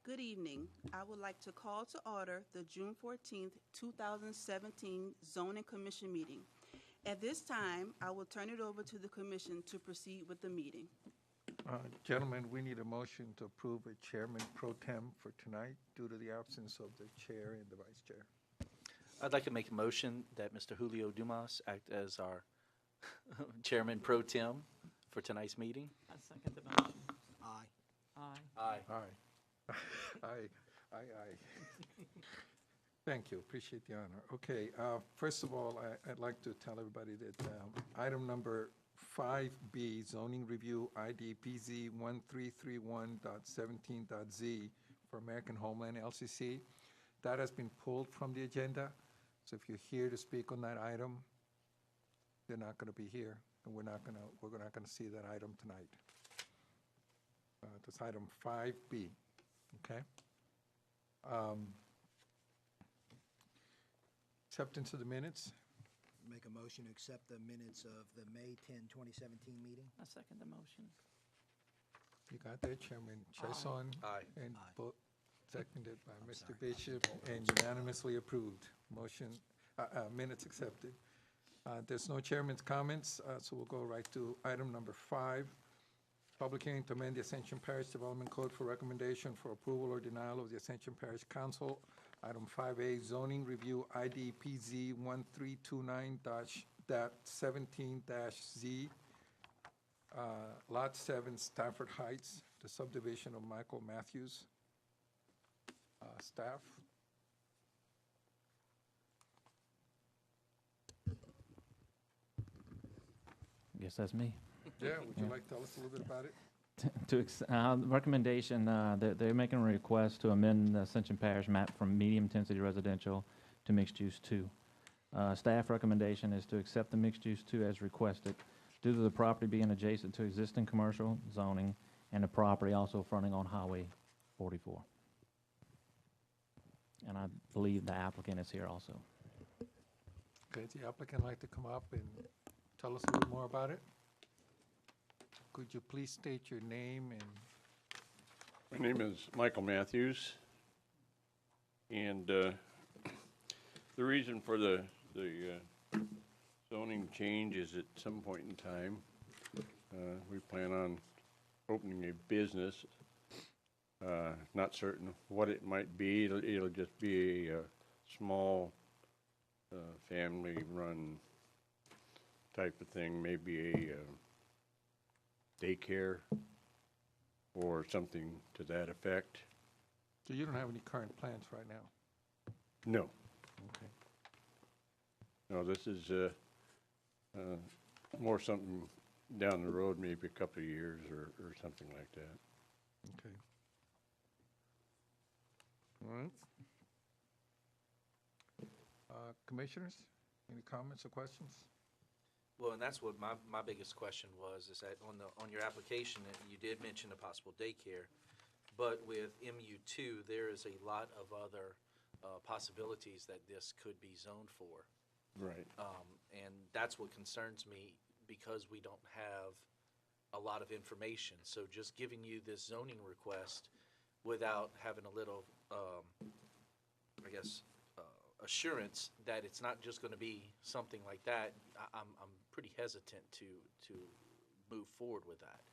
Good evening. I would like to call to order the June 14th, 2017 Zoning Commission meeting. At this time, I will turn it over to the commission to proceed with the meeting. Gentlemen, we need a motion to approve a chairman pro tem for tonight due to the absence of the chair and the vice chair. I'd like to make a motion that Mr. Julio Dumas act as our chairman pro tem for tonight's meeting. I second the motion. Aye. Aye. Aye. Aye. Thank you. Appreciate the honor. Okay, first of all, I'd like to tell everybody that item number 5B, zoning review ID PZ 1331.17.z for American Homeland LCC, that has been pulled from the agenda. So if you're here to speak on that item, they're not going to be here, and we're not going to see that item tonight. That's item 5B. Okay. Acceptance of the minutes. Make a motion to accept the minutes of the May 10, 2017 meeting. I second the motion. You got that, Chairman Chesson? Aye. And Aye. seconded by I'm Mr. sorry. Bishop, and unanimously approved. Motion, minutes accepted. There's no chairman's comments, so we'll go right to item number 5. Public hearing to amend the Ascension Parish Development Code for recommendation for approval or denial of the Ascension Parish Council. Item 5A, zoning review ID PZ 1329-17-Z, Lot 7, Stafford Heights, the subdivision of Michael Matthews. Staff? Guess that's me. Yeah, would you like to tell us a little bit about it? Recommendation, they're making a request to amend the Ascension Parish map from medium-intensity residential to mixed-use 2. Staff recommendation is to accept the mixed-use 2 as requested due to the property being adjacent to existing commercial zoning and the property also fronting on Highway 44. And I believe the applicant is here also. Okay, the applicant like to come up and tell us a little more about it? Could you please state your name and... My name is Michael Matthews, and the reason for the zoning change is at some point in time, we plan on opening a business. Not certain what it might be. It'll just be a small family-run type of thing, maybe a daycare or something to that effect. So you don't have any current plans right now? No. Okay. No, this is more something down the road, maybe a couple of years or something like that. Okay. All right. Commissioners, any comments or questions? Well, and that's what my biggest question was, is that on your application, you did mention a possible daycare, but with MU2, there is a lot of other possibilities that this could be zoned for. Right. And that's what concerns me, because we don't have a lot of information. So just giving you this zoning request without having a little, I guess, assurance that it's not just going to be something like that, I'm pretty hesitant to move forward with that.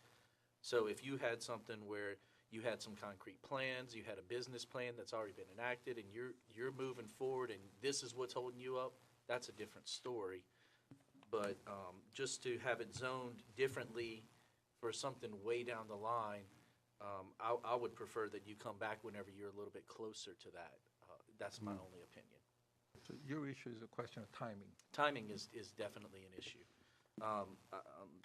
So if you had something where you had some concrete plans, you had a business plan that's already been enacted, and you're moving forward, and this is what's holding you up, that's a different story. But just to have it zoned differently for something way down the line, I would prefer that you come back whenever you're a little bit closer to that. That's my only opinion. So your issue is a question of timing. Timing is definitely an issue.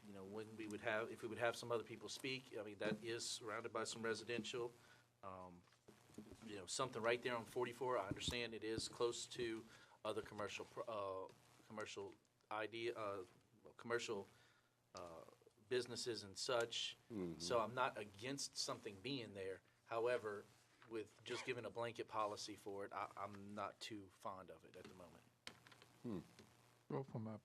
You know, when we would have, if we would have some other people speak, I mean, that is surrounded by some residential. You know, something right there on 44, I understand it is close to other commercial businesses and such. Mm-hmm. So I'm not against something being there. However, with just giving a blanket policy for it, I'm not too fond of it at the moment. Well, from a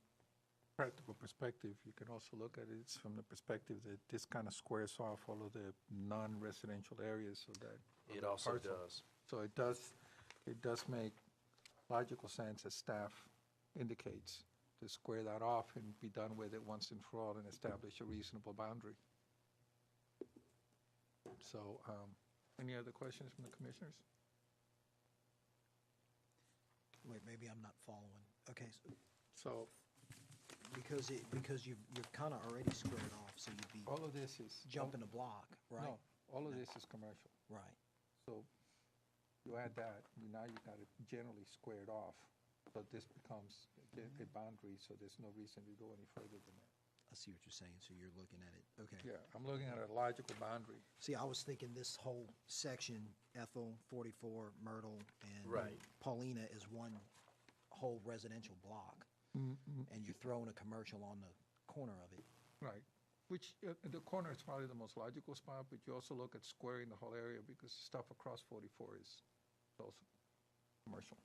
practical perspective, you can also look at it from the perspective that this kind of squares off all of the non-residential areas so that. of It the also parcel. does. So it does make logical sense, as staff indicates, to square that off and be done with it once and for all and establish a reasonable boundary. So, any other questions from the commissioners? Wait, maybe I'm not following. Okay, So, because you're kind of already squared off, so you'd be all of this is. jumping a block, right? No, all of this is commercial. Right. So you add that, now you got it generally squared off. So this becomes a boundary, so there's no reason to go any further than that. I see what you're saying, so you're looking at it, okay. Yeah, I'm looking at a logical boundary. See, I was thinking this whole section, Ethel, 44, Myrtle, and Right. Paulina is one whole residential block. And you're throwing a commercial on the corner of it. Right, which, the corner is probably the most logical spot, but you also look at squaring the whole area because stuff across 44 is also commercial.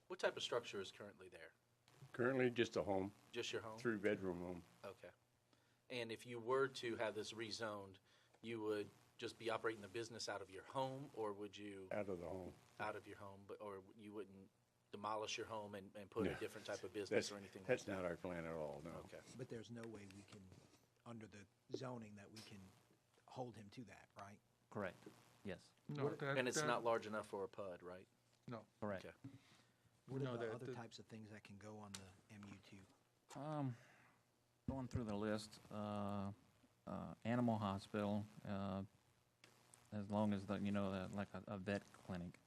What type of structure is currently there? Currently, just a home, Just your home? 3-bedroom home. Okay. And if you were to have this rezoned, you would just be operating the business out of your home, or would you, Out of the home. out of your home, or you wouldn't demolish your home and put a No. different type of business or anything like that? That's not our plan at all, no. Okay. But there's no way we can, under the zoning, that we can hold him to that, right? Correct. Yes, No, And it's not large enough for a PUD, right? No, correct. Okay. What No, are the that- other that- types of things that can go on the MU2? Going through the list, animal hospital, as long as like a vet clinic.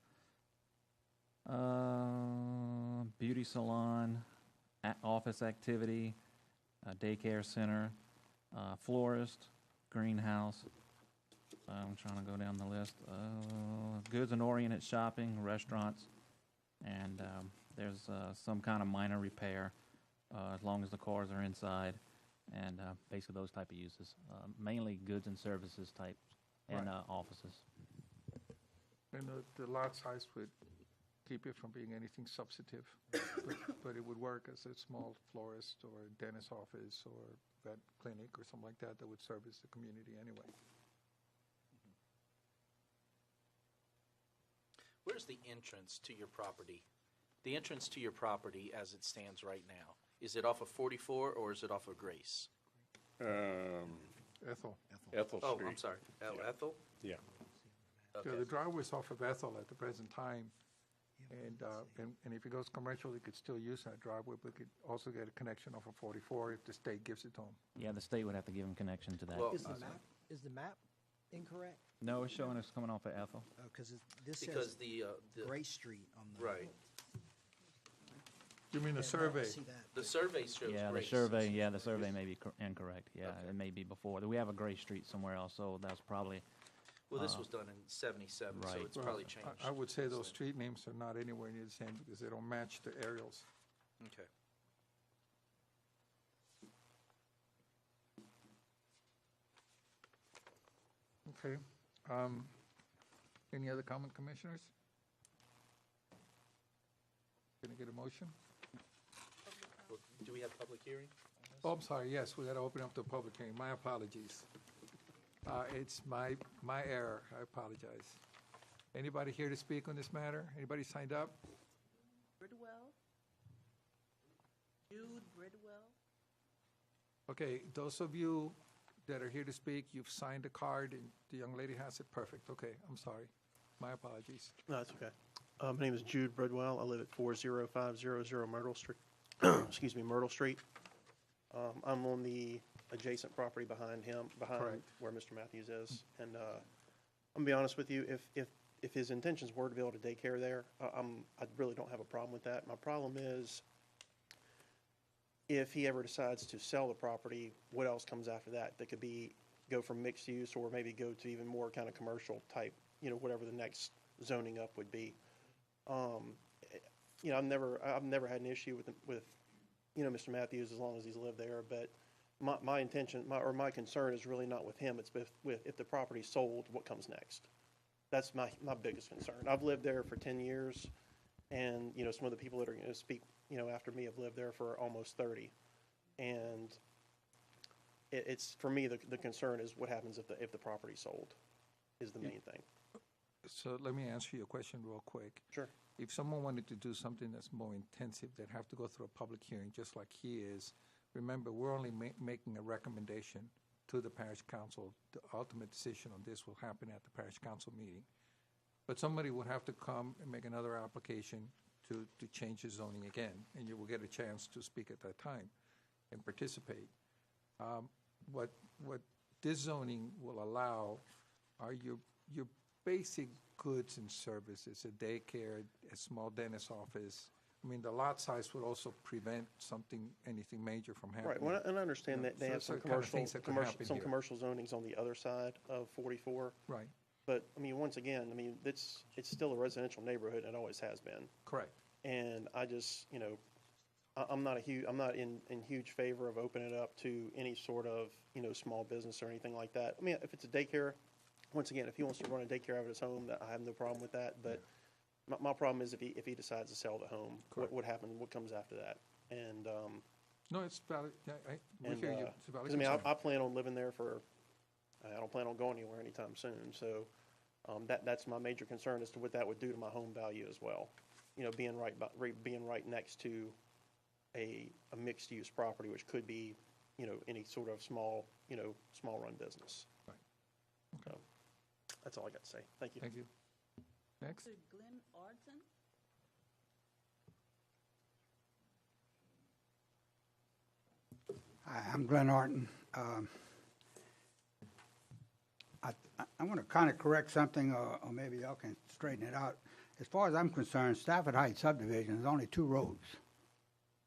Beauty salon, office activity, daycare center, florist, greenhouse. I'm trying to go down the list. Goods and oriented shopping, restaurants, and there's some kind of minor repair, as long as the cars are inside, and basically those type of uses. Mainly goods and services type, and Right. offices. and the lot size would keep it from being anything substantive, but it would work as a small florist or a dentist office or vet clinic or something like that that would service the community anyway. Where's the entrance to your property? The entrance to your property as it stands right now, is it off of 44 or is it off of Grace? Ethel. Ethel Oh, Street. I'm sorry, Yeah. Ethel? Yeah. Yeah, Okay. the driveway's off of Ethel at the present time, and if it goes commercial, it could still use that driveway, but could also get a connection off of 44 if the state gives it to them. Yeah, the state would have to give them connection to that. Well, Is the map incorrect? No, it's showing us coming off of Ethel. Because this Because says the Gray Street on the. right, You mean the Yeah, no, I survey? see that. the survey shows Yeah, the Grace. survey may be incorrect. Yeah, Okay. it may be before. We have a Gray Street somewhere else, so that's probably, Well, this was done in 77, so Right. it's Well, probably changed. I would say those since street names are not anywhere near the same because they don't match the aerials. then. Okay. Okay. Any other comment, commissioners? Can I get a motion? Well, do we have public hearing? Oh, I'm sorry, yes, we got to open up the public hearing. My apologies. It's my error, I apologize. Anybody here to speak on this matter? Anybody signed up? Bridwell? Jude Bridwell? Okay, those of you that are here to speak, you've signed the card and the young lady has it, perfect, okay, I'm sorry. My apologies. No, that's okay. My name is Jude Bridwell. I live at 40500 Myrtle Street, excuse me, Myrtle Street. I'm on the adjacent property behind him, behind Correct. where Mr. Matthews is. And I'm gonna be honest with you, if his intentions were to build a daycare there, I really don't have a problem with that. My problem is if he ever decides to sell the property, what else comes after that? That could go from mixed use or maybe go to even more kind of commercial type, whatever the next zoning up would be. I've never had an issue with Mr. Matthews as long as he's lived there, but my intention, my concern is really not with him, it's with if the property's sold, what comes next? That's my biggest concern. I've lived there for 10 years, and, some of the people that are going to speak, after me have lived there for almost 30. And it's, for me, the concern is what happens if the property's sold is the main thing. So let me answer your question real quick. Sure. If someone wanted to do something that's more intensive, they'd have to go through a public hearing, just like he is. Remember, we're only making a recommendation to the parish council. The ultimate decision on this will happen at the parish council meeting. But somebody would have to come and make another application to change the zoning again, and you will get a chance to speak at that time and participate. What this zoning will allow are your basic goods and services, a daycare, a small dentist office. I mean, the lot size would also prevent anything major from happening. Right, well, and I understand Yeah, that they so have it's some the kind of things commercial, that could happen some here. commercial zonings on the other side of 44. Right, But, I mean, once again, I mean, it's still a residential neighborhood, and it always has been. correct. And I just, I'm not in huge favor of opening it up to any sort of, small business or anything like that. I mean, if it's a daycare, once again, if he wants to run a daycare out of his home, I have no problem with that. But my problem is if he decides to sell the home, what happens, what comes after that? And, No, it's valid. We hear you. It's a valid 'cause, I mean, concern. I plan on living there I don't plan on going anywhere anytime soon. So that's my major concern as to what that would do to my home value as well. Being right next to a mixed-use property, which could be, any sort of small run business. Right. So that's all I got to say. Thank you. Thank you. Next. Mr. Glenn Arden? Hi, I'm Glenn Orton. I want to kind of correct something, or maybe y'all can straighten it out. As far as I'm concerned, Stafford Heights subdivision is only 2 roads.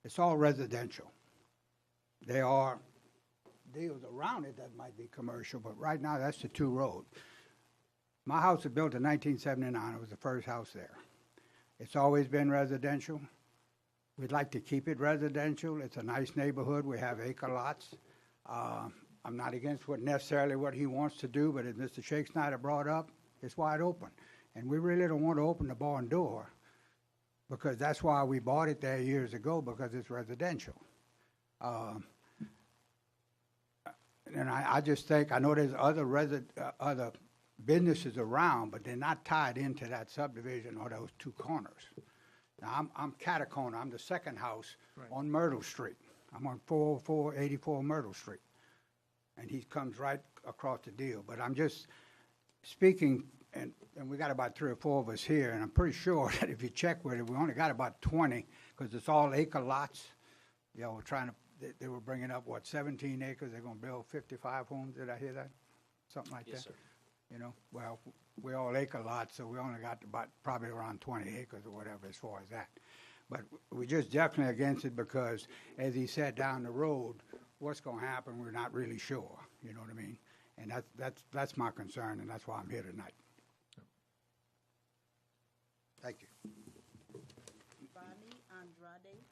It's all residential. There are deals around it that might be commercial, but right now that's the 2 roads. My house was built in 1979. It was the first house there. It's always been residential. We'd like to keep it residential. It's a nice neighborhood. We have acre lots. I'm not against necessarily what he wants to do, but as Mr. Shake Snyder brought up, it's wide open. And we really don't want to open the barn door, because that's why we bought it there years ago, because it's residential. And I just think, I know there's other businesses around, but they're not tied into that subdivision or those 2 corners. Now, I'm Catacona. I'm the second house on Myrtle Street. I'm on 484 Myrtle Street. And he comes right across the deal. But I'm just speaking, and we got about 3 or 4 of us here, and I'm pretty sure that if you check with it, we only got about 20, because it's all acre lots. We're trying to, they were bringing up, 17 acres, they're going to build 55 homes, did I hear that? Something like that? Yes, sir. Well, we're all acre lots, so we only got about probably around 20 acres or whatever as far as that. But we're just definitely against it because, as he said, down the road, what's going to happen, we're not really sure, you know what I mean? And that's my concern, and that's why I'm here tonight. Thank you. Bonnie Andrade?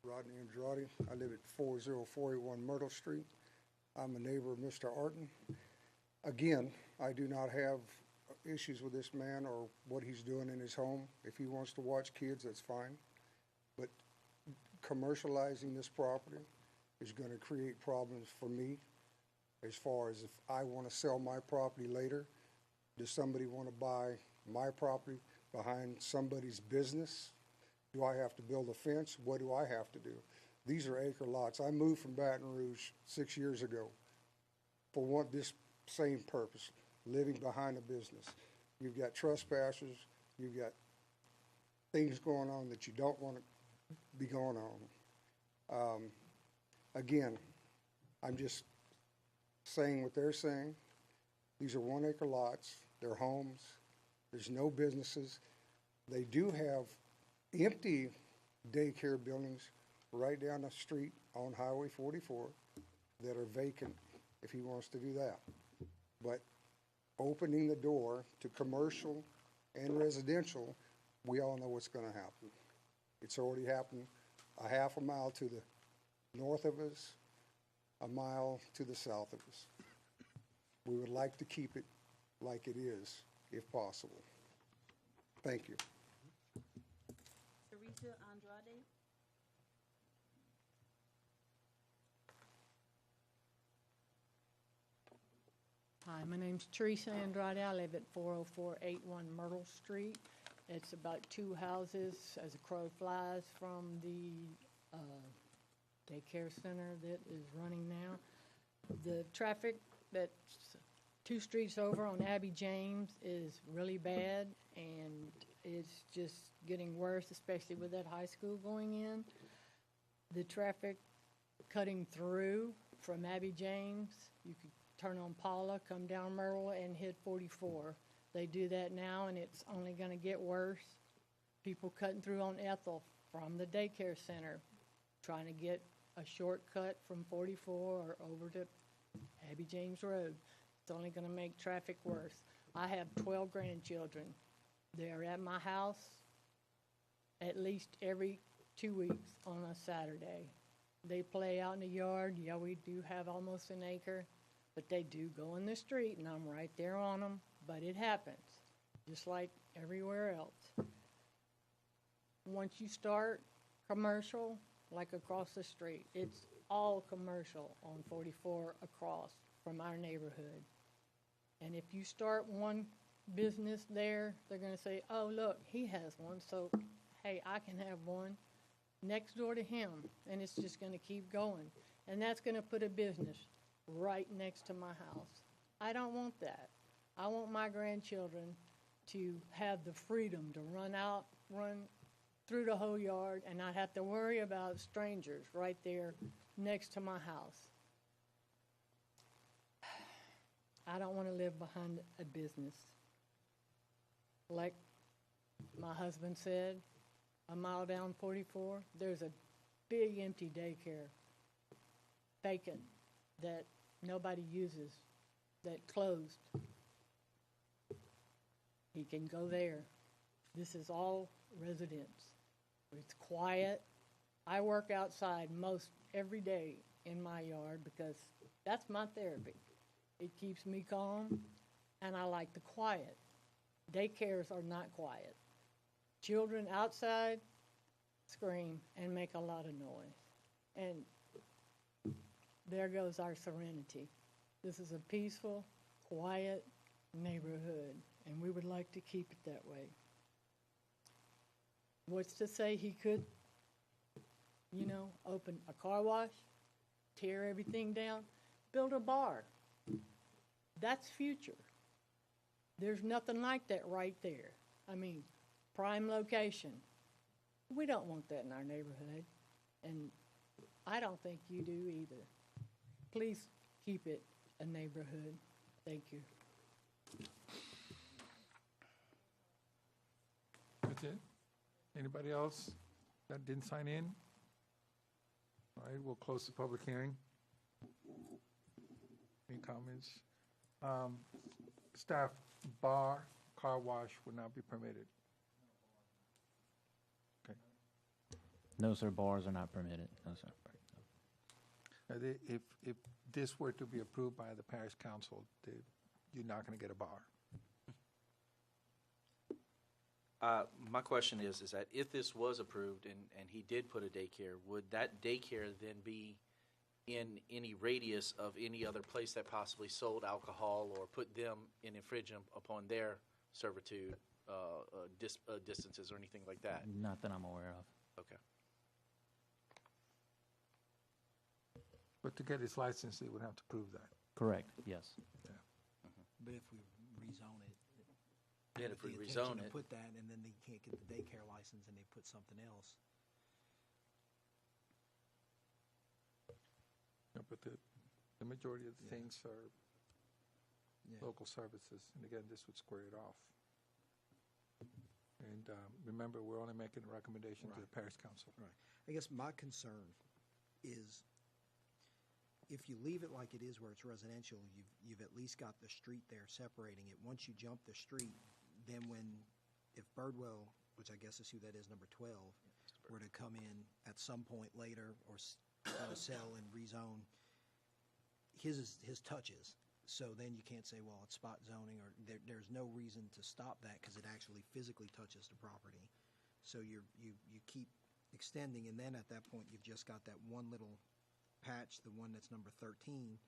Rodney Andrade. I live at 40481 Myrtle Street. I'm a neighbor of Mr. Arden. Again, I do not have issues with this man or what he's doing in his home. If he wants to watch kids, that's fine. But commercializing this property is going to create problems for me as far as if I want to sell my property later. Does somebody want to buy my property behind somebody's business? Do I have to build a fence? What do I have to do? These are acre lots. I moved from Baton Rouge 6 years ago for this same purpose, living behind a business. You've got trespassers, you've got things going on that you don't want to be going on. Again, I'm just saying what they're saying. These are 1 acre lots, they're homes, there's no businesses. They do have empty daycare buildings right down the street on Highway 44 that are vacant if he wants to do that. But opening the door to commercial and residential, we all know what's going to happen. It's already happened a half a mile to the north of us, a mile to the south of us. We would like to keep it like it is, if possible. Thank you. Teresa Andrade. Hi, my name's Teresa Andrade. I live at 40481 Myrtle Street. It's about two houses as a crow flies from the daycare center that is running now. The traffic that's 2 streets over on Abby James is really bad, and it's just getting worse, especially with that high school going in. The traffic cutting through from Abby James, you could turn on Paula, come down Myrtle, and hit 44. They do that now, and it's only going to get worse. People cutting through on Ethel from the daycare center, trying to get a shortcut from 44 or over to Abby James Road. It's only going to make traffic worse. I have 12 grandchildren. They're at my house at least every 2 weeks on a Saturday. They play out in the yard. Yeah, we do have almost an acre, but they do go in the street, and I'm right there on them. But it happens, just like everywhere else. Once you start commercial, like across the street, it's all commercial on 44 across from our neighborhood. And if you start one business there, they're going to say, oh, look, he has one, so, hey, I can have one next door to him. And it's just going to keep going. And that's going to put a business right next to my house. I don't want that. I want my grandchildren to have the freedom to run through the whole yard and not have to worry about strangers right there next to my house. I don't want to live behind a business. Like my husband said, a mile down 44, there's a big empty daycare vacant that nobody uses, that closed. He can go there. This is all residents. It's quiet. I work outside most every day in my yard because that's my therapy. It keeps me calm, and I like the quiet. Daycares are not quiet. Children outside scream and make a lot of noise. And there goes our serenity. This is a peaceful, quiet neighborhood, and we would like to keep it that way. What's to say he could, open a car wash, tear everything down, build a bar? That's future. There's nothing like that right there. I mean, prime location. We don't want that in our neighborhood, and I don't think you do either. Please keep it a neighborhood. Thank you. That's it? Anybody else that didn't sign in? All right, we'll close the public hearing. Any comments? Staff, bar, car wash would not be permitted. Okay. No, sir, bars are not permitted. No, sir. If this were to be approved by the parish council, you're not going to get a bar. My question is that if this was approved and he did put a daycare, would that daycare then be in any radius of any other place that possibly sold alcohol or put them in infringement upon their servitude distances or anything like that? Not that I'm aware of. Okay. But to get his license, they would have to prove that. Correct, yes. But if we rezone it. Yeah, if we rezone it. Put that, and then they can't get the daycare license, and they put something else. Yeah, but the majority of the things are local services, and again, this would square it off. And remember, we're only making a recommendation to the parish council. Right. I guess my concern is if you leave it like it is where it's residential, you've at least got the street there separating it. Once you jump the street, then if Birdwell, which I guess is who that is, number 12, were to come in at some point later or sell and rezone, his touches. So then you can't say, well, it's spot zoning, or there's no reason to stop that because it actually physically touches the property. So you keep extending, and then at that point, you've just got that one little patch, the one that's number 13,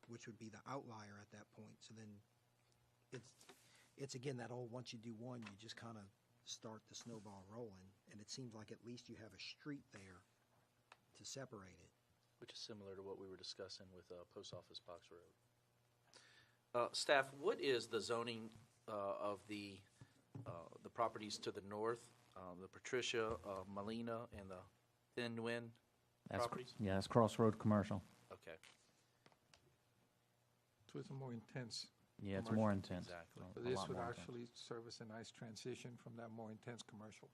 which would be the outlier at that point. So then it's again, that old, once you do one, you just kind of start the snowball rolling, and it seems like at least you have a street there to separate it. Which is similar to what we were discussing with Post Office Box Road. Staff, what is the zoning of the properties to the north, the Patricia, Molina, and the Thin Nguyen properties? Yeah, it's Crossroad Commercial. Okay, So it's a more intense. Yeah, it's Commercial. more intense. exactly. So A this lot would more intense. actually serve as a nice transition from that more intense commercial.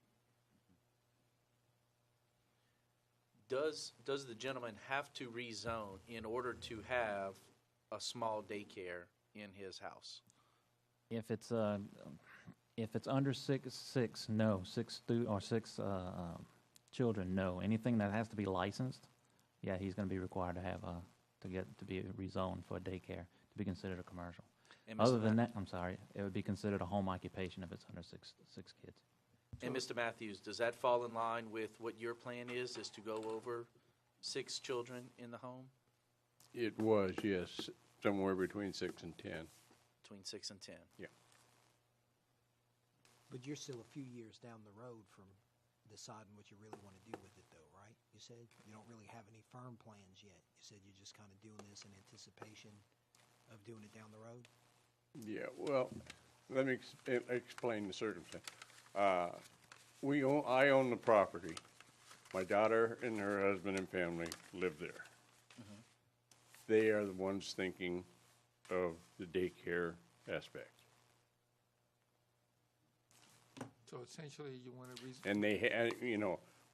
Does the gentleman have to rezone in order to have a small daycare in his house? If it's under six, no. Six children, no. Anything that has to be licensed, yeah, he's going to be required to have to be rezoned for a daycare to be considered a commercial. And Other Mr. than that, I'm sorry, it would be considered a home occupation if it's under six kids. And Mr. Matthews, does that fall in line with what your plan is to go over 6 children in the home? It was, yes, somewhere between 6 and 10. Between 6 and 10? But you're still a few years down the road from deciding what you really want to do with it, though, right? You said you don't really have any firm plans yet. You said you're just kind of doing this in anticipation of doing it down the road? Yeah, well, let me explain the circumstance. I own the property. My daughter and her husband and family live there. They are the ones thinking of the daycare aspect. So essentially, you want to And they,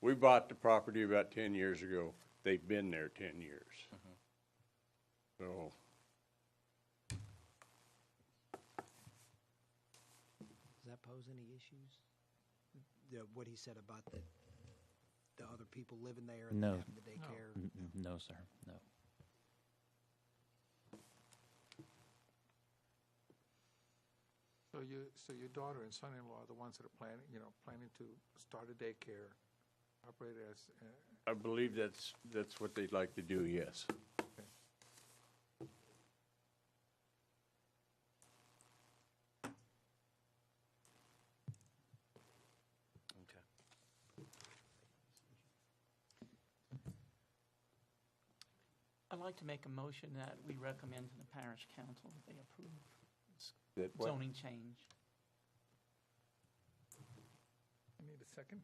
we bought the property about 10 years ago. They've been there 10 years. So, Does that pose any issues? What he said about the other people living there and No. having the daycare? No, sir, no. So your daughter and son-in-law are the ones that are planning to start a daycare, operate as, I believe that's what they'd like to do, yes. Okay. I'd like to make a motion that we recommend to the parish council that they approve this That what? zoning change. I need a second?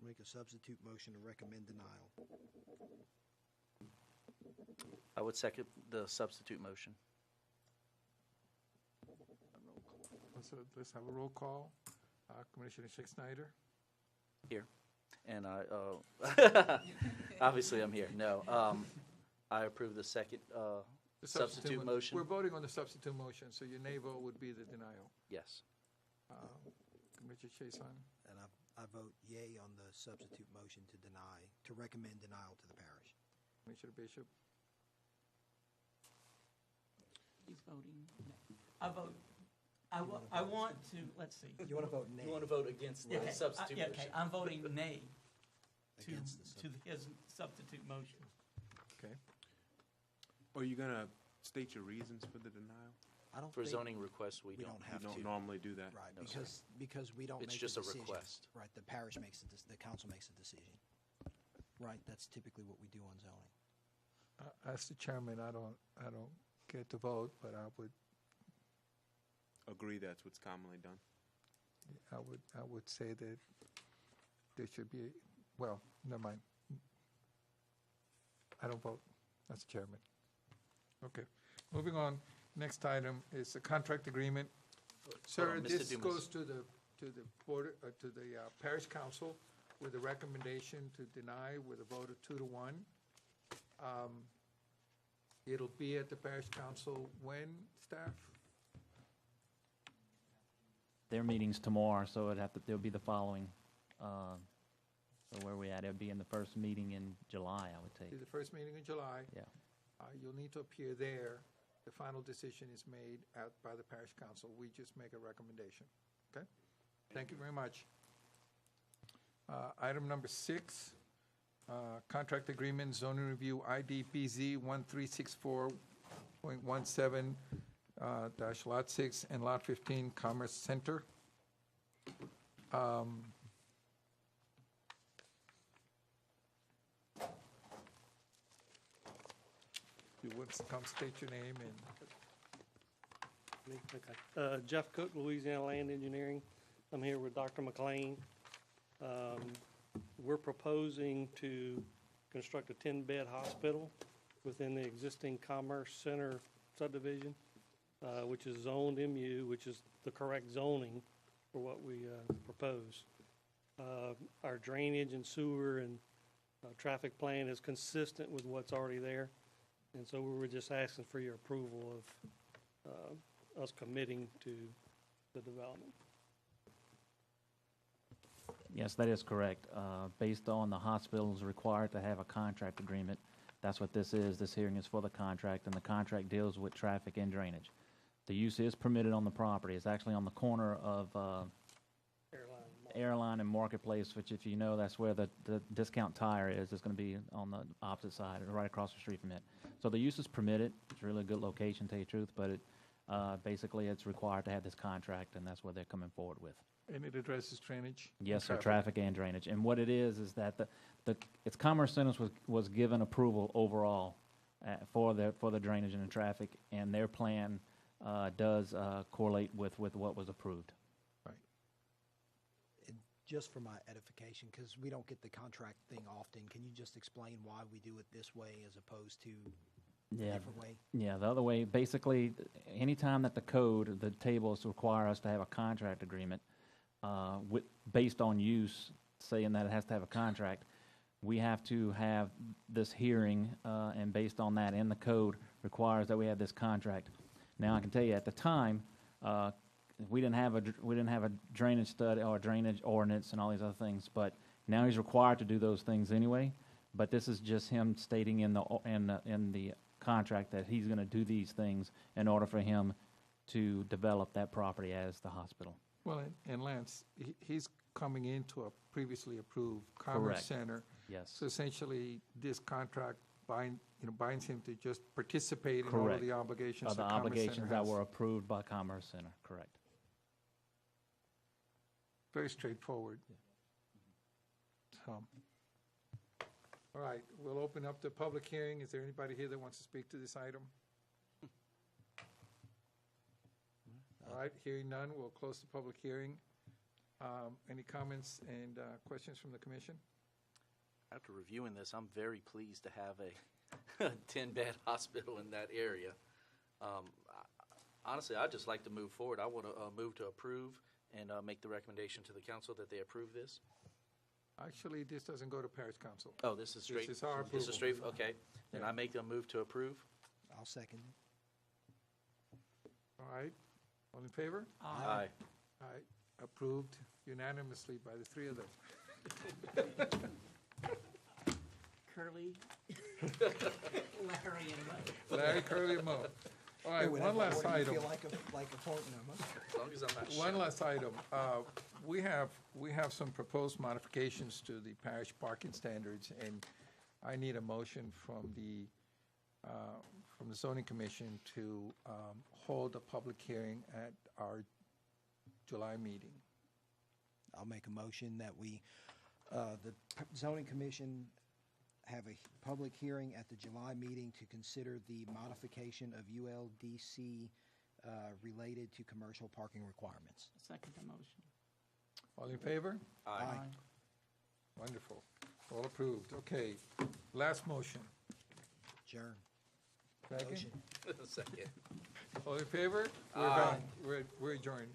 Make a substitute motion to recommend denial. I would second the substitute motion. Let's have a roll call. Commissioner Snyder? Here. And I, obviously I'm here. No, I approve the second The substitute motion. We're voting on the substitute motion, so your nay vote would be the denial. Yes. Commissioner Chason? And I vote yea on the substitute motion to deny, to recommend denial to the parish. Commissioner Bishop? He's voting. No. I want to, let's see. You want to vote nay? You want to vote against the Okay, substitute yeah, motion? okay, I'm voting nay to Against the his substitute motion. Okay. Are you going to state your reasons for the denial? I don't For think zoning requests, we we don't. don't You have don't to. normally do that? Right, No, sir. because we don't It's make just the a decision. request. Right, the parish makes the council makes a decision. Right, that's typically what we do on zoning. As the chairman, I don't get to vote, but I Agree that's what's commonly done? would say that there should be, well, never mind. I don't vote as chairman. Okay, moving on. Next item is a contract agreement. Sir, on, Mr. this Dumas. goes to the board, to the parish council with a recommendation to deny with a vote of 2-1. It'll be at the parish council when, staff? Their meeting's tomorrow, so it'll be the following, so where we at? It'll be in the first meeting in July, I would Be take. the first meeting in July. Yeah. You'll need to appear there. The final decision is made by the parish council. We just make a recommendation. Okay, thank you very much. Item number 6, contract agreement zoning review IDPZ 1364.17 dash Lot 6 and Lot 15 Commerce Center. You would come state your name and Okay. Jeff Cook, Louisiana Land Engineering. I'm here with Dr. McLean. We're proposing to construct a 10-bed hospital within the existing Commerce Center subdivision, which is zoned MU, which is the correct zoning for what we propose. Our drainage and sewer and traffic plan is consistent with what's already there. And so we were just asking for your approval of us committing to the development. Yes, that is correct. Based on the hospital's required to have a contract agreement, that's what this is. This hearing is for the contract, and the contract deals with traffic and drainage. The use is permitted on the property. It's actually on the corner of Airline and Marketplace, which, if you know, that's where the Discount Tire is. It's going to be on the opposite side, right across the street from it. So the use is permitted. It's a really good location, to tell you the truth, but basically it's required to have this contract, and that's what they're coming forward with. and it addresses drainage? and Yes, sir, traffic and drainage. And what it is that its Commerce Centers was given approval overall for the drainage and the traffic, and their plan does correlate with what was approved. And just for my edification, because we don't get the contract thing often, can you just explain why we do it this way as opposed to a different way? Yeah, the other way, basically, anytime that the tables require us to have a contract agreement, based on use, saying that it has to have a contract, we have to have this hearing, and based on that, in the code, requires that we have this contract. Now, I can tell you, at the time, we didn't have a drainage study or a drainage ordinance and all these other things, but now he's required to do those things anyway. But this is just him stating in the contract that he's going to do these things in order for him to develop that property as the hospital. Well, and Lance, he's coming into a previously approved Commerce Correct. Center. Yes. So essentially, this contract binds him to just participate in all of Correct. the obligations Of the that Commerce Center obligations that has. were approved by Commerce Center, correct. Very straightforward. So, all right, we'll open up the public hearing. Is there anybody here that wants to speak to this item? All right, hearing none, we'll close the public hearing. Any comments and questions from the commission? After reviewing this, I'm very pleased to have a 10-bed hospital in that area. Honestly, I'd just like to move forward. I want to move to approve and make the recommendation to the council that they approve this. Actually, this doesn't go to Parish Council. Oh, this is straight. This is our This is approval. straight. Okay, then Yeah. I make the move to approve. I'll second it. All right, all in favor? Aye. All right, approved unanimously by the three of them. Curly, Larry, and Mo. Larry, Curly, and Mo. All right, one last What do item. you feel like appointing them, huh? As long as I'm not One shot. last item. We have some proposed modifications to the parish parking standards, and I need a motion from the zoning commission to hold a public hearing at our July meeting. I'll make a motion that we, the zoning commission have a public hearing at the July meeting to consider the modification of ULDC related to commercial parking requirements. Second the motion. All in favor? Aye. Wonderful. All approved. Okay. Last motion. Adjourn. Second? Motion. Second. All in favor? We're Aye. done. We're adjourned.